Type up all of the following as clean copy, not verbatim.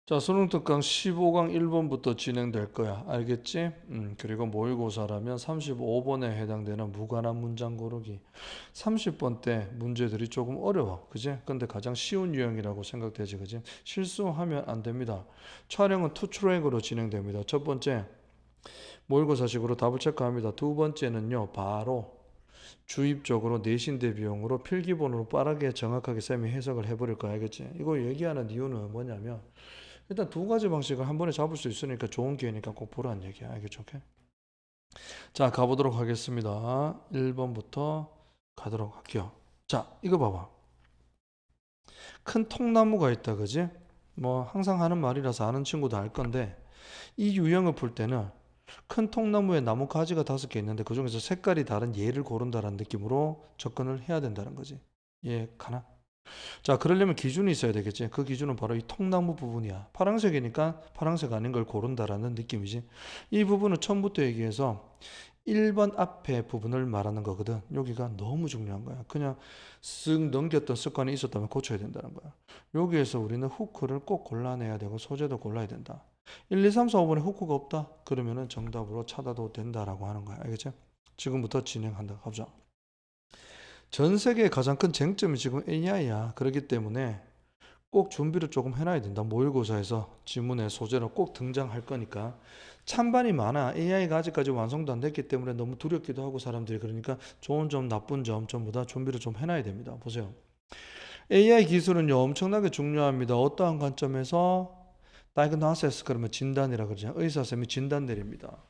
자, 수능 특강 15강 1번부터 진행될 거야. 알겠지? 그리고 모의고사라면 35번에 해당되는 무관한 문장 고르기. 30번 때 문제들이 조금 어려워. 그지? 근데 가장 쉬운 유형이라고 생각되지. 그지? 실수하면 안 됩니다. 촬영은 투 트랙으로 진행됩니다. 첫 번째, 모의고사식으로 답을 체크합니다. 두 번째는요, 바로 주입적으로 내신 대비용으로 필기본으로 빠르게 정확하게 쌤이 해석을 해버릴 거야. 알겠지? 이거 얘기하는 이유는 뭐냐면, 일단 두 가지 방식을 한 번에 잡을 수 있으니까 좋은 기회니까 꼭 보라는 얘기야. 알겠죠? 오케이? 자, 가보도록 하겠습니다. 1번부터 가도록 할게요. 자, 이거 봐봐. 큰 통나무가 있다, 그지? 뭐 항상 하는 말이라서 아는 친구도 알 건데 이 유형을 풀 때는 큰 통나무에 나무 가지가 5개 있는데 그 중에서 색깔이 다른 얘를 고른다는 느낌으로 접근을 해야 된다는 거지. 얘 가나? 자, 그러려면 기준이 있어야 되겠지. 그 기준은 바로 이 통나무 부분이야. 파란색이니까 파란색 아닌 걸 고른다라는 느낌이지. 이 부분은 처음부터 얘기해서 1번 앞에 부분을 말하는 거거든. 여기가 너무 중요한 거야. 그냥 쓱 넘겼던 습관이 있었다면 고쳐야 된다는 거야. 여기에서 우리는 후크를 꼭 골라내야 되고 소재도 골라야 된다. 1, 2, 3, 4, 5번에 후크가 없다? 그러면은 정답으로 찾아도 된다라고 하는 거야. 알겠지? 지금부터 진행한다. 가보자. 전 세계의 가장 큰 쟁점이 지금 AI야. 그렇기 때문에 꼭 준비를 조금 해놔야 된다. 모의고사에서 지문의 소재로 꼭 등장할 거니까. 찬반이 많아. AI가 아직까지 완성도 안 됐기 때문에 너무 두렵기도 하고 사람들이 그러니까 좋은 점, 나쁜 점 전부 다 준비를 좀 해놔야 됩니다. 보세요. AI 기술은요 엄청나게 중요합니다. 어떠한 관점에서 diagnosis 그러면 진단이라 그러죠. 의사쌤이 진단 내립니다.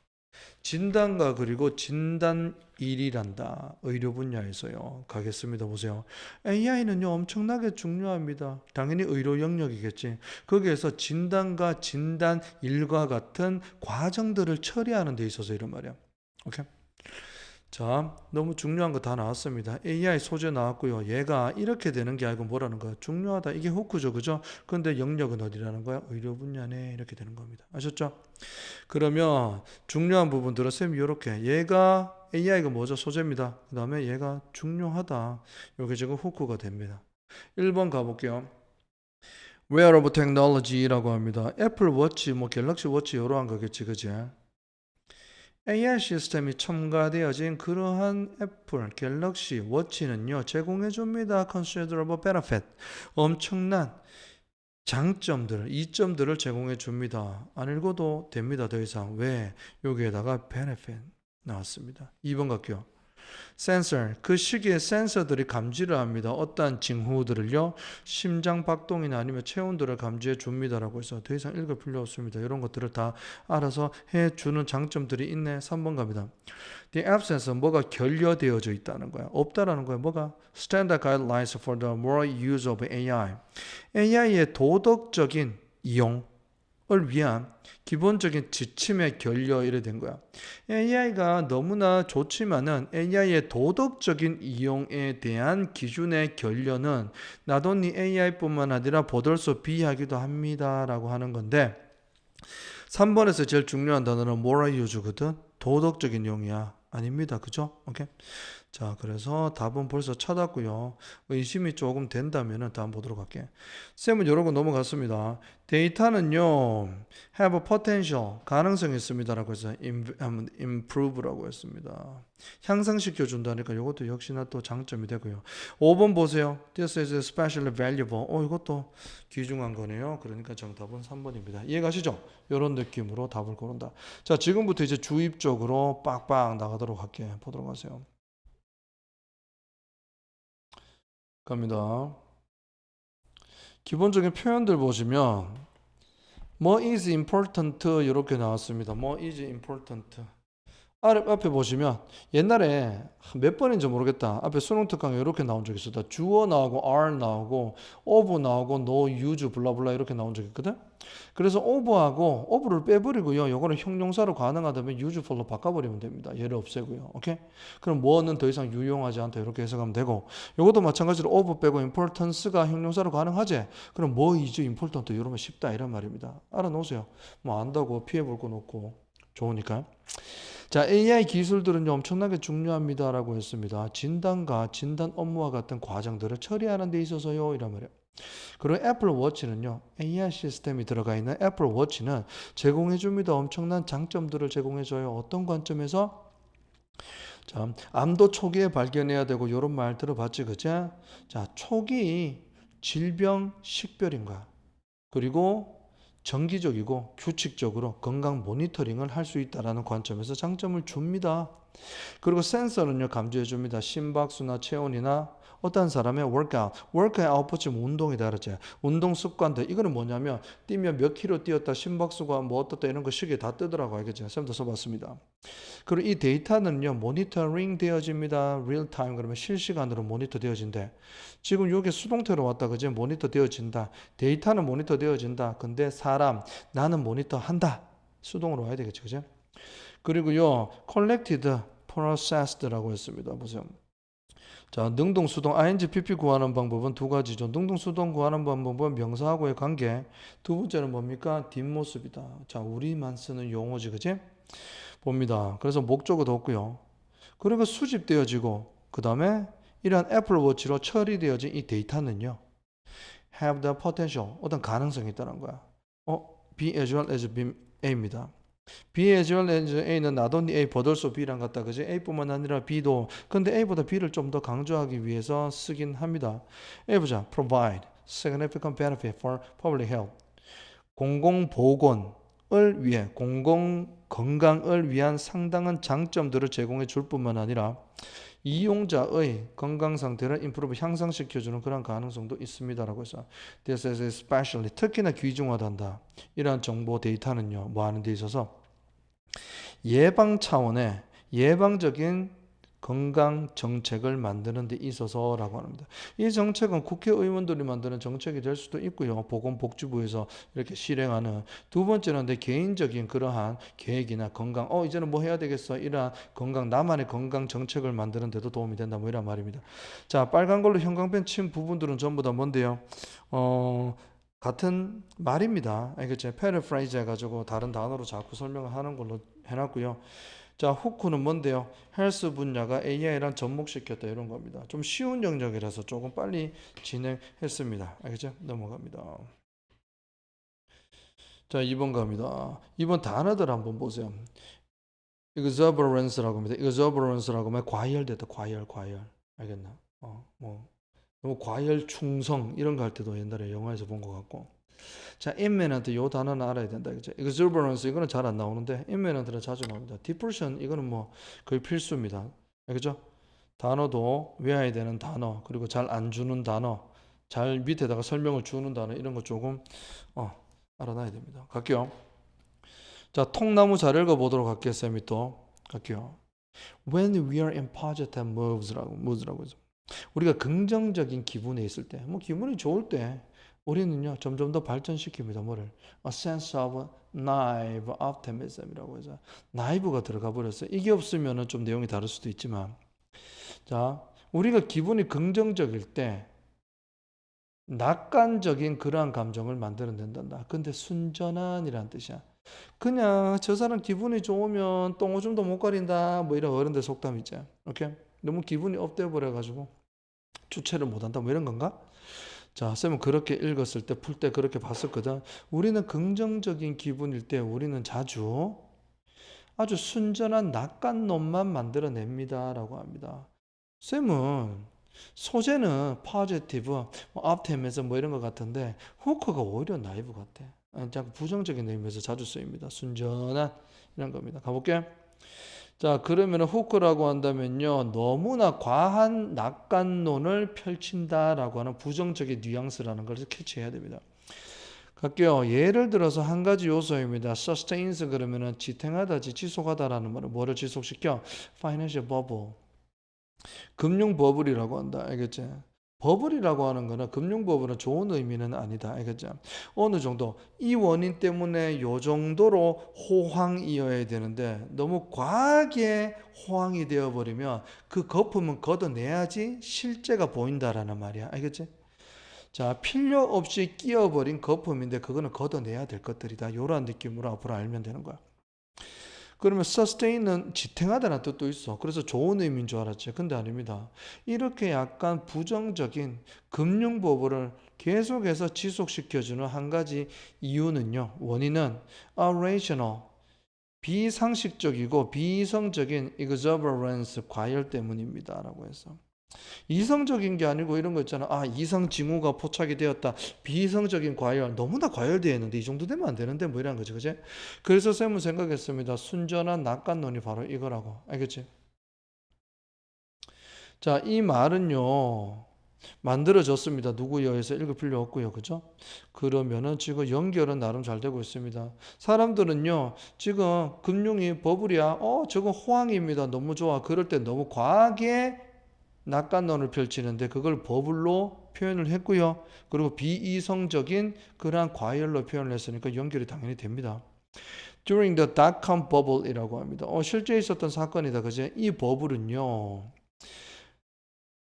진단과 그리고 진단일이란다. 의료 분야에서요. 가겠습니다. 보세요. AI는요, 엄청나게 중요합니다. 당연히 의료 영역이겠지. 거기에서 진단과 진단일과 같은 과정들을 처리하는 데 있어서 이런 말이야. 오케이? 자, 너무 중요한 거 다 나왔습니다. AI 소재 나왔고요. 얘가 이렇게 되는 게 아니고 뭐라는 거야? 중요하다. 이게 호크죠. 그죠? 근데 영역은 어디라는 거야? 의료 분야네. 이렇게 되는 겁니다. 아셨죠? 그러면 중요한 부분들은 쌤이 이렇게 얘가 AI가 뭐죠? 소재입니다. 그 다음에 얘가 중요하다. 이게 지금 후크가 됩니다. 1번 가볼게요. Wearable Technology라고 합니다. 애플 워치, 뭐 갤럭시 워치 이러한 거겠지, 그지? AI 시스템이 첨가되어진 그러한 애플 갤럭시 워치는요 제공해 줍니다. Considerable benefit. 엄청난 장점들, 이점들을 제공해 줍니다. 안 읽어도 됩니다. 더 이상. 왜? 여기에다가 benefit 나왔습니다. 2번 갈게요. 센서, 그 시기에 센서들이 감지를 합니다. 어떠한 징후들을요. 심장 박동이나 아니면 체온들을 감지해 줍니다라고 해서 더 이상 읽을 필요 없습니다. 이런 것들을 다 알아서 해주는 장점들이 있네. 3번 갑니다. The absence, 뭐가 결여되어져 있다는 거야. 없다라는 거야. 뭐가? Standard guidelines for the moral use of AI. AI의 도덕적인 이용, 을 위한 기본적인 지침의 결여 이래 된 거야. AI가 너무나 좋지만은 AI의 도덕적인 이용에 대한 기준의 결여는 나돈니 AI뿐만 아니라 보덜소 B하기도 합니다라고 하는 건데 3번에서 제일 중요한 단어는 moral use거든. 도덕적인 이용이야. 아닙니다. 그죠? 오케이. 자, 그래서 답은 벌써 찾았고요. 의심이 조금 된다면 다음 보도록 할게. 쌤은 이런 거 넘어갔습니다. 데이터는요, have a potential, 가능성이 있습니다라고 해서 improve라고 했습니다. 향상시켜 준다니까 이것도 역시나 또 장점이 되고요. 5번 보세요. This is especially valuable. 이것도 귀중한 거네요. 그러니까 정답은 3번입니다. 이해가시죠? 이런 느낌으로 답을 고른다. 자, 지금부터 이제 주입적으로 빡빡 나가도록 할게. 보도록 하세요. 갑니다. 기본적인 표현들 보시면 뭐 is important 이렇게 나왔습니다. 뭐 is important. 앞에 보시면 옛날에 몇 번인지 모르겠다. 앞에 수능 특강에 이렇게 나온 적이 있었다. 주어 나오고 are 나오고 of 나오고 no use 블라블라 이렇게 나온 적이 있거든. 그래서 of를 빼버리고요. 요거는 형용사로 가능하다면 useful로 바꿔버리면 됩니다. 얘를 없애고요. 오케이? 그럼 뭐는 더 이상 유용하지 않다 이렇게 해석하면 되고 요것도 마찬가지로 of 빼고 importance가 형용사로 가능하지? 그럼 뭐 is important 이러면 쉽다 이런 말입니다. 알아놓으세요. 뭐 안다고 피해볼 건 없고 좋으니까. 자, AI 기술들은요, 엄청나게 중요합니다라고 했습니다. 진단과 진단 업무와 같은 과정들을 처리하는 데 있어서요, 이란 말이에요. 그리고 애플 워치는요, AI 시스템이 들어가 있는 애플 워치는 제공해줍니다. 엄청난 장점들을 제공해줘요. 어떤 관점에서? 자, 암도 초기에 발견해야 되고 이런 말 들어봤지, 그제? 자, 초기 질병 식별인 거야. 그리고 정기적이고 규칙적으로 건강 모니터링을 할 수 있다는 관점에서 장점을 줍니다. 그리고 센서는요, 감지해 줍니다. 심박수나 체온이나 어떤 사람의 워크아웃 아웃풋이 운동이다 그랬지. 운동 습관들 이거는 뭐냐면 뛰면 몇 킬로 뛰었다, 심박수가 뭐 어떻다 이런 거 시계 다 뜨더라고 알겠지. 쌤도 써봤습니다. 그리고 이 데이터는요, 모니터링 되어집니다. 리얼타임 그러면 실시간으로 모니터 되어진대. 지금 이게 수동태로 왔다 그지? 모니터 되어진다. 데이터는 모니터 되어진다. 근데 사람 나는 모니터 한다. 수동으로 와야 되겠지, 그지? 그리고요, collected, processed라고 했습니다. 보세요. 자, 능동수동 ing, pp 구하는 방법은 두 가지죠. 능동수동 구하는 방법은 명사하고의 관계. 두 번째는 뭡니까? 뒷모습이다. 자, 우리만 쓰는 용어지, 그지? 봅니다. 그래서 목적어도 없고요. 그리고 수집되어지고 그 다음에 이러한 애플워치로 처리되어진 이 데이터는요, have the potential, 어떤 가능성이 있다는 거야. be as well as A입니다. B as well as A는 not only A but also B랑 같다. 그지? A뿐만 아니라 B도. 근데 A보다 B를 좀 더 강조하기 위해서 쓰긴 합니다. A 보자. provide significant benefit for public health. 공공보건을 위해, 공공건강을 위한 상당한 장점들을 제공해 줄 뿐만 아니라 이용자의 건강 상태를 임프로브 향상시켜주는 그런 가능성도 있습니다라고 해서 This is especially 특히나 귀중하단다. 이러한 정보 데이터는요, 뭐 하는 데 있어서 예방 차원의 예방적인 건강 정책을 만드는 데 있어서라고 합니다. 이 정책은 국회의원들이 만드는 정책이 될 수도 있고요. 보건복지부에서 이렇게 실행하는. 두 번째는 내 개인적인 그러한 계획이나 건강, 이제는 뭐 해야 되겠어. 이러한 건강, 나만의 건강 정책을 만드는 데도 도움이 된다. 뭐 이런 말입니다. 자, 빨간 걸로 형광펜 친 부분들은 전부 다 뭔데요? 같은 말입니다. 알겠죠? 패러프라이즈 해가지고 다른 단어로 자꾸 설명을 하는 걸로 해놨고요. 자, 후크는 뭔데요? 헬스 분야가 AI랑 접목시켰다 이런 겁니다. 좀 쉬운 영역이라서 조금 빨리 진행했습니다. 알겠죠? 넘어갑니다. 자, 2번 갑니다. 2번 단어들 한번 보세요. exuberance라고 합니다. exuberance라고 하면 과열됐다. 과열. 알겠나? 너무 과열 충성 이런 거 할 때도 옛날에 영화에서 본 것 같고. 자, imminent 요 단어는 알아야 된다. 그죠? exuberance 이거는 잘 안 나오는데 imminent는 자주 나옵니다. depression 이거는 뭐 거의 필수입니다. 그죠? 단어도 외워야 되는 단어, 그리고 잘 안 주는 단어, 잘 밑에다가 설명을 주는 단어 이런 거 조금 알아놔야 됩니다. 갈게요. 자, 통나무 잘 읽어보도록 할게요. 쌤이 또 갈게요. When we are in positive moods라고 해서 우리가 긍정적인 기분에 있을 때, 뭐 기분이 좋을 때 우리는요 점점 더 발전시킵니다. 뭐를? A sense of naive optimism이라고 해서 naive가 들어가 버렸어요. 이게 없으면은 좀 내용이 다를 수도 있지만, 자, 우리가 기분이 긍정적일 때 낙관적인 그러한 감정을 만들어낸단다. 근데 순전한이란 뜻이야. 그냥 저 사람 기분이 좋으면 똥오줌도 못 가린다 뭐 이런 어른들 속담 있죠. 오케이? 너무 기분이 업돼 버려 가지고 주체를 못한다 뭐 이런 건가? 자, 쌤은 그렇게 읽었을 때, 풀 때 그렇게 봤었거든. 우리는 긍정적인 기분일 때 우리는 자주 아주 순전한 낙관론만 만들어냅니다 라고 합니다. 쌤은 소재는 positive, optimism 뭐 이런 것 같은데 후크가 오히려 나이브 같아. 자꾸 부정적인 의미에서 자주 쓰입니다. 순전한 이런 겁니다. 가볼게. 자, 그러면 후크라고 한다면요, 너무나 과한 낙관론을 펼친다라고 하는 부정적인 뉘앙스라는 것을 캐치해야 됩니다. 갈게요. 예를 들어서 한 가지 요소입니다. sustains 그러면은 지탱하다지 지속하다라는 말은 뭐를 지속시켜? financial bubble. 금융 버블이라고 한다. 알겠지? 버블이라고 하는 거는 금융 버블은 좋은 의미는 아니다. 알겠죠? 어느 정도 이 원인 때문에 요 정도로 호황이어야 되는데 너무 과하게 호황이 되어 버리면 그 거품은 걷어내야지 실제가 보인다라는 말이야. 알겠지? 자, 필요 없이 끼어버린 거품인데 그거는 걷어내야 될 것들이다. 이런 느낌으로 앞으로 알면 되는 거야. 그러면 sustain은 지탱하다는 뜻도 있어. 그래서 좋은 의미인 줄 알았지. 근데 아닙니다. 이렇게 약간 부정적인 금융 버블을 계속해서 지속시켜주는 한 가지 이유는요. 원인은 irrational, 비상식적이고 비이성적인 exuberance, 과열 때문입니다. 라고 해서. 이성적인 게 아니고 이런 거 있잖아. 아, 이성 징후가 포착이 되었다. 비이성적인 과열. 너무나 과열되어 있는데 이 정도 되면 안 되는데 뭐 이런 거지. 그지? 그래서 쌤은 생각했습니다. 순전한 낙관론이 바로 이거라고. 알겠지? 자, 이 말은요. 만들어졌습니다. 누구에 의해서 읽을 필요 없고요. 그죠? 그러면은 지금 연결은 나름 잘 되고 있습니다. 사람들은요. 지금 금융이 버블이야. 저건 호황입니다. 너무 좋아. 그럴 때 너무 과하게 낙관론을 펼치는데 그걸 버블로 표현을 했고요. 그리고 비이성적인 그러한 과열로 표현을 했으니까 연결이 당연히 됩니다. During the dot-com bubble이라고 합니다. 실제 있었던 사건이다. 그제? 이 버블은요.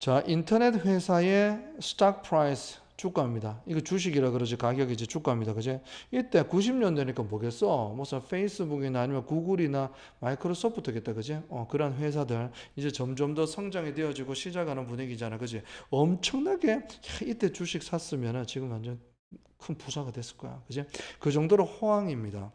자, 인터넷 회사의 스톡 프라이스, 주가입니다. 이거 주식이라 그러지 가격이 이제 주가입니다. 그제? 이때 90년대니까 뭐겠어? 무슨 페이스북이나 아니면 구글이나 마이크로소프트겠다. 그제? 그런 회사들 이제 점점 더 성장이 되어지고 시작하는 분위기잖아. 그지? 엄청나게 이때 주식 샀으면은 지금 완전 큰 부자가 됐을 거야. 그지? 그 정도로 호황입니다.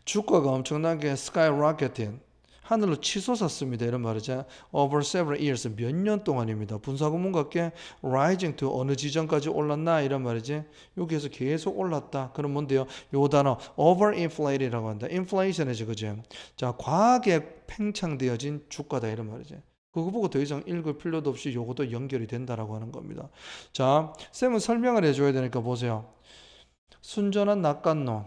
주가가 엄청나게 스카이로켓팅, 하늘로 치솟았습니다. 이런 말이죠. Over several years, 몇 년 동안입니다. 분사구문답게 rising to 어느 지점까지 올랐나 이런 말이지. 여기에서 계속 올랐다. 그럼 뭔데요? 요 단어 overinflated이라고 한다. inflation이지, 그죠? 자, 과하게 팽창되어진 주가다 이런 말이지. 그거 보고 더 이상 읽을 필요도 없이 요것도 연결이 된다라고 하는 겁니다. 자, 쌤은 설명을 해줘야 되니까 보세요. 순전한 낙관론,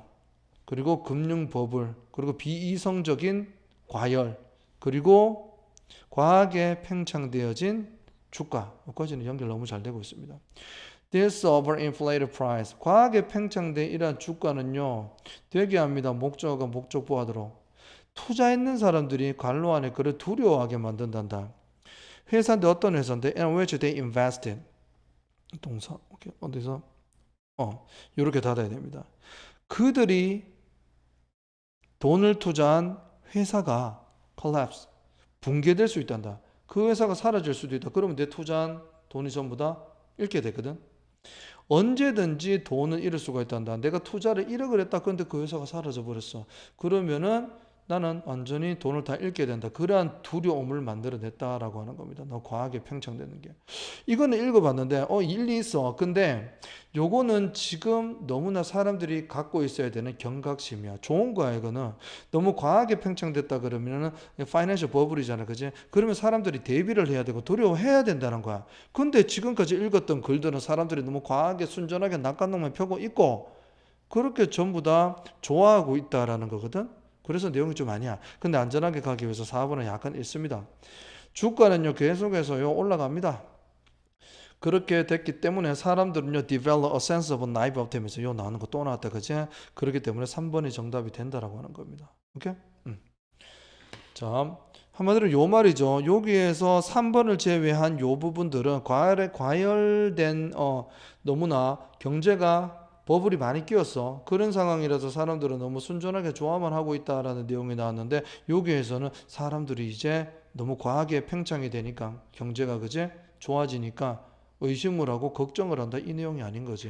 그리고 금융버블, 그리고 비이성적인 과열, 그리고 과하게 팽창되어진 주가, 여기까지는 연결 너무 잘 되고 있습니다. This overinflated price, 과하게 팽창된 이러한 주가는요, 되게 합니다. 목적어가 목적보하도록 투자했는 사람들이 관로 안에 그를 두려워하게 만든단다. 회사인데 어떤 회사인데 in which they invested, 동사 어디서 이렇게 닫아야 됩니다. 그들이 돈을 투자한 회사가 collapse, 붕괴될 수 있단다. 그 회사가 사라질 수도 있다. 그러면 내 투자한 돈이 전부 다 잃게 되거든. 언제든지 돈을 잃을 수가 있단다. 내가 투자를 1억을 했다. 그런데 그 회사가 사라져 버렸어. 그러면은 나는 완전히 돈을 다 잃게 된다. 그러한 두려움을 만들어냈다라고 하는 겁니다. 너무 과하게 팽창되는 게. 이거는 읽어봤는데 일리 있어. 근데 요거는 지금 너무나 사람들이 갖고 있어야 되는 경각심이야. 좋은 거야 이거는. 너무 과하게 팽창됐다 그러면은 파이낸셜 버블이잖아. 그지? 그러면 사람들이 대비를 해야 되고 두려워해야 된다는 거야. 근데 지금까지 읽었던 글들은 사람들이 너무 과하게 순전하게 낙관론만 펴고 있고 그렇게 전부 다 좋아하고 있다라는 거거든. 그래서 내용이 좀 아니야. 근데 안전하게 가기 위해서 4번은 약간 있습니다. 주가는요 계속해서요 올라갑니다. 그렇게 됐기 때문에 사람들은요 develop a sense of naivety, 요 나오는 거 또 나왔다. 그지? 그렇기 때문에 3번이 정답이 된다라고 하는 겁니다. 오케이? 자, 한마디로 요 말이죠. 여기에서 3번을 제외한 요 부분들은 과열된 너무나 경제가 버블이 많이 끼었어. 그런 상황이라서 사람들은 너무 순전하게 좋아만 하고 있다라는 내용이 나왔는데 여기에서는 사람들이 이제 너무 과하게 팽창이 되니까 경제가 그제 좋아지니까 의심을 하고 걱정을 한다. 이 내용이 아닌 거지.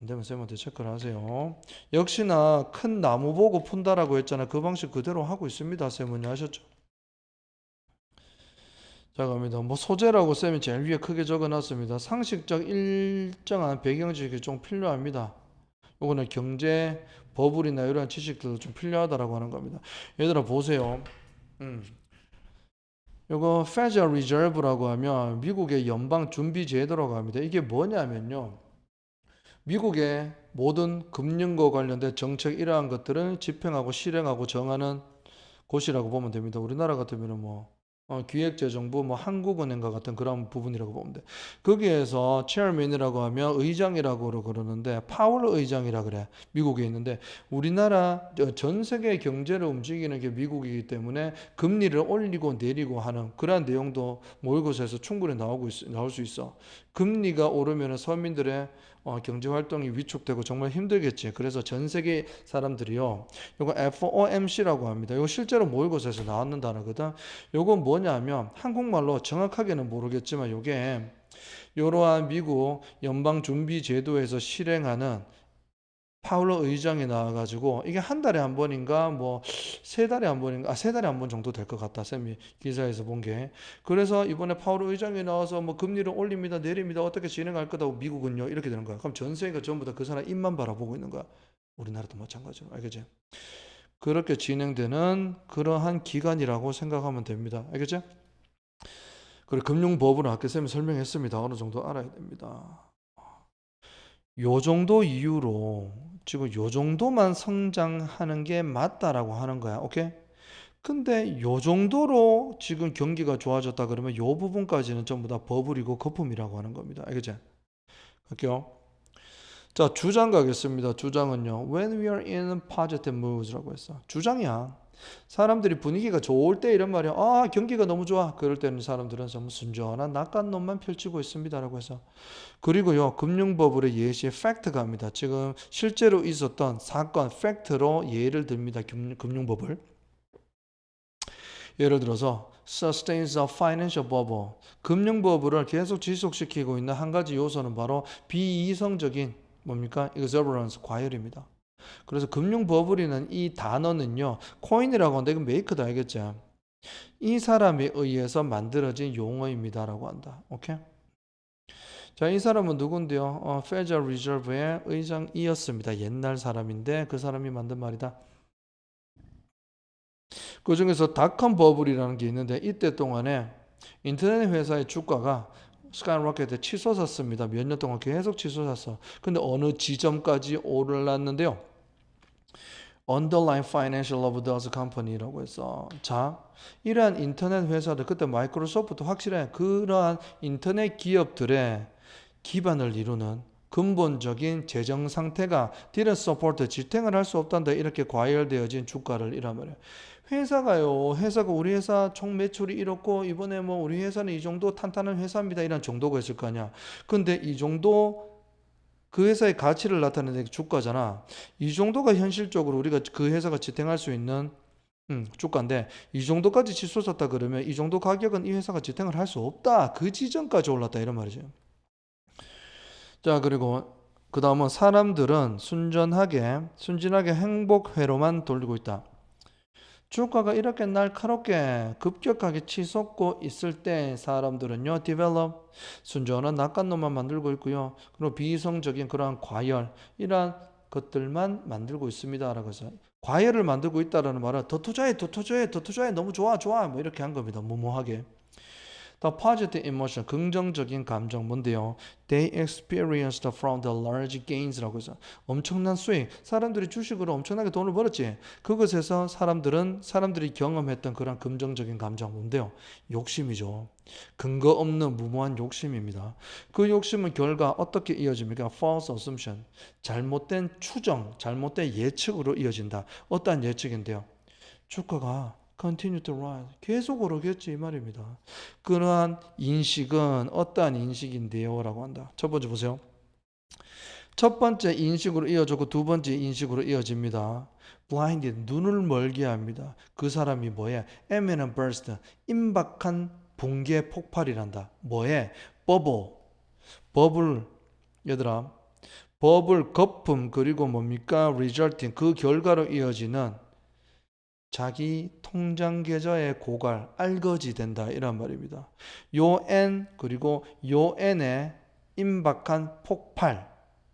안 되면 쌤한테 체크를 하세요. 역시나 큰 나무 보고 푼다라고 했잖아. 그 방식 그대로 하고 있습니다. 쌤은 아셨죠? 자, 갑니다. 뭐 소재라고 쌤이 제일 위에 크게 적어놨습니다. 상식적 일정한 배경지식이 좀 필요합니다. 요거는 경제, 버블이나 이런 지식들도 좀 필요하다라고 하는 겁니다. 얘들아 보세요. 요거 Federal Reserve라고 하면 미국의 연방 준비 제도라고 합니다. 이게 뭐냐면요. 미국의 모든 금융과 관련된 정책 이러한 것들을 집행하고 실행하고 정하는 곳이라고 보면 됩니다. 우리나라 같으면 뭐 기획재정부, 뭐 한국은행과 같은 그런 부분이라고 보면 돼. 거기에서 체어맨이라고 하면 의장이라고 그러는데 파월 의장이라 그래. 미국에 있는데 우리나라 전 세계 경제를 움직이는 게 미국이기 때문에 금리를 올리고 내리고 하는 그러한 내용도 모의고사에서 충분히 나올 수 있어. 금리가 오르면 서민들의 경제 활동이 위축되고 정말 힘들겠지. 그래서 전 세계 사람들이요. 이거 FOMC라고 합니다. 이거 실제로 모의고사에서 나왔는 단어거든. 요건 뭐냐면 한국말로 정확하게는 모르겠지만 요게 이러한 미국 연방준비제도에서 실행하는 파울러 의장이 나와가지고 이게 한 달에 한 번인가 뭐 세 달에 한 번인가 세 달에 한 번 정도 될 것 같다 쌤이 기사에서 본 게. 그래서 이번에 파울러 의장이 나와서 뭐 금리를 올립니다 내립니다 어떻게 진행할 거다고 미국은요 이렇게 되는 거야. 그럼 전 세계가 전부 다 그 사람 입만 바라보고 있는 거야. 우리나라도 마찬가지로 알겠지? 그렇게 진행되는 그러한 기간이라고 생각하면 됩니다. 알겠지? 그리고 금융법은 아까 쌤이 설명했습니다. 어느 정도 알아야 됩니다. 요 정도 이유로 지금 요 정도만 성장하는 게 맞다라고 하는 거야. 오케이? 근데 요 정도로 지금 경기가 좋아졌다 그러면 요 부분까지는 전부 다 버블이고 거품이라고 하는 겁니다. 알겠지? 갈게요. 자, 주장 가겠습니다. 주장은요. When we are in positive moods라고 했어. 주장이야. 사람들이 분위기가 좋을 때 이런 말이야. 아, 경기가 너무 좋아. 그럴 때는 사람들은 좀 순전한 낙관론만 펼치고 있습니다라고 해서. 그리고요, 금융버블의 예시에 팩트가 합니다. 지금 실제로 있었던 사건, 팩트로 예를 듭니다. 금융버블. 예를 들어서 sustains a financial bubble. 금융버블을 계속 지속시키고 있는 한 가지 요소는 바로 비이성적인 뭡니까? exuberance, 과열입니다. 그래서 금융버블이라는 이 단어는요, 코인이라고 하는데 이건 메이크다 알겠죠? 이 사람에 의해서 만들어진 용어입니다라고 한다. 오케이? 자, 이 사람은 누군데요? Federal Reserve의 의장이었습니다. 옛날 사람인데 그 사람이 만든 말이다. 그 중에서 닷컴 버블이라는 게 있는데 이때 동안에 인터넷 회사의 주가가 스카이로켓에 치솟았습니다. 몇 년 동안 계속 치솟았어. 근데 어느 지점까지 올랐는데요. Underlying Financial of those Company라고 해서 자, 이러한 인터넷 회사들 그때 마이크로소프트 확실해. 그러한 인터넷 기업들의 기반을 이루는 근본적인 재정 상태가 didn't support 지탱을 할 수 없단다 이렇게 과열되어진 주가를 이란 말이에요. 회사가 우리 회사 총 매출이 이렇고 이번에 뭐 우리 회사는 이 정도 탄탄한 회사입니다 이런 정도가 있을 거 아니야. 근데 이 정도 그 회사의 가치를 나타내는 게 주가잖아. 이 정도가 현실적으로 우리가 그 회사가 지탱할 수 있는 주가인데 이 정도까지 치솟았다 그러면 이 정도 가격은 이 회사가 지탱을 할 수 없다. 그 지점까지 올랐다 이런 말이죠. 자, 그리고 그 다음은 사람들은 순진하게 행복회로만 돌리고 있다. 주가가 이렇게 날카롭게 급격하게 치솟고 있을 때 사람들은요, develop, 순전한 낙관론만 만들고 있고요. 그리고 비이성적인 그러한 과열, 이러한 것들만 만들고 있습니다. 라고 해서 과열을 만들고 있다라는 말은 더 투자해, 너무 좋아, 뭐 이렇게 한 겁니다. 무모하게. The positive emotion, 긍정적인 감정 뭔데요? They experienced from the large gains라고 해서 엄청난 수익, 사람들이 주식으로 엄청나게 돈을 벌었지. 그것에서 사람들이 경험했던 그런 긍정적인 감정 뭔데요? 욕심이죠. 근거 없는 무모한 욕심입니다. 그 욕심은 결과 어떻게 이어집니까? False assumption, 잘못된 추정, 잘못된 예측으로 이어진다. 어떠한 예측인데요? 주가가 continue to rise. 계속 오르겠지 이 말입니다. 그러한 인식은 어떠한 인식인데요? 라고 한다. 첫 번째 보세요. 첫 번째 인식으로 이어졌고 두 번째 인식으로 이어집니다. blinded, 눈을 멀게 합니다. 그 사람이 뭐에? imminent burst, 임박한 붕괴 폭발이란다. 뭐에? 버블. 얘들아, 버블, 거품, 그리고 뭡니까? resulting, 그 결과로 이어지는 자기 통장 계좌의 고갈, 알거지 된다 이란 말입니다. 요 N 그리고 요 N의 임박한 폭발,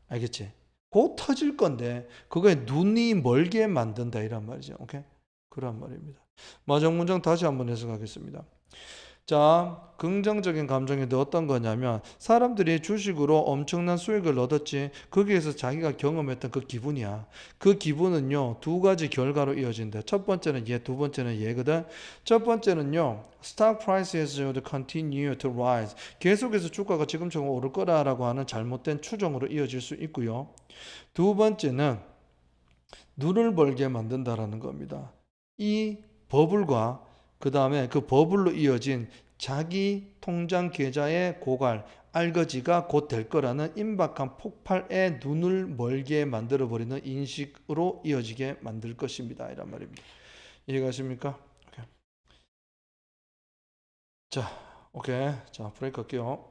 알겠지? 곧 터질 건데 그거에 눈이 멀게 만든다 이란 말이죠. 오케이? 그런 말입니다. 마지막 문장 다시 한번 해석하겠습니다. 자, 긍정적인 감정이 어떤 거냐면 사람들이 주식으로 엄청난 수익을 얻었지. 거기에서 자기가 경험했던 그 기분이야. 그 기분은요, 두 가지 결과로 이어진다. 첫 번째는 얘, 두 번째는 얘거든. 첫 번째는요, stock prices would continue to rise. 계속해서 주가가 지금처럼 오를 거라라고 하는 잘못된 추정으로 이어질 수 있고요. 두 번째는 눈을 벌게 만든다라는 겁니다. 이 버블과 그 다음에 그 버블로 이어진 자기 통장 계좌의 고갈, 알거지가 곧 될 거라는 임박한 폭발에 눈을 멀게 만들어버리는 인식으로 이어지게 만들 것입니다. 이란 말입니다. 이해가십니까? 오케이. 자, 오케이. 자, 브레이크 할게요.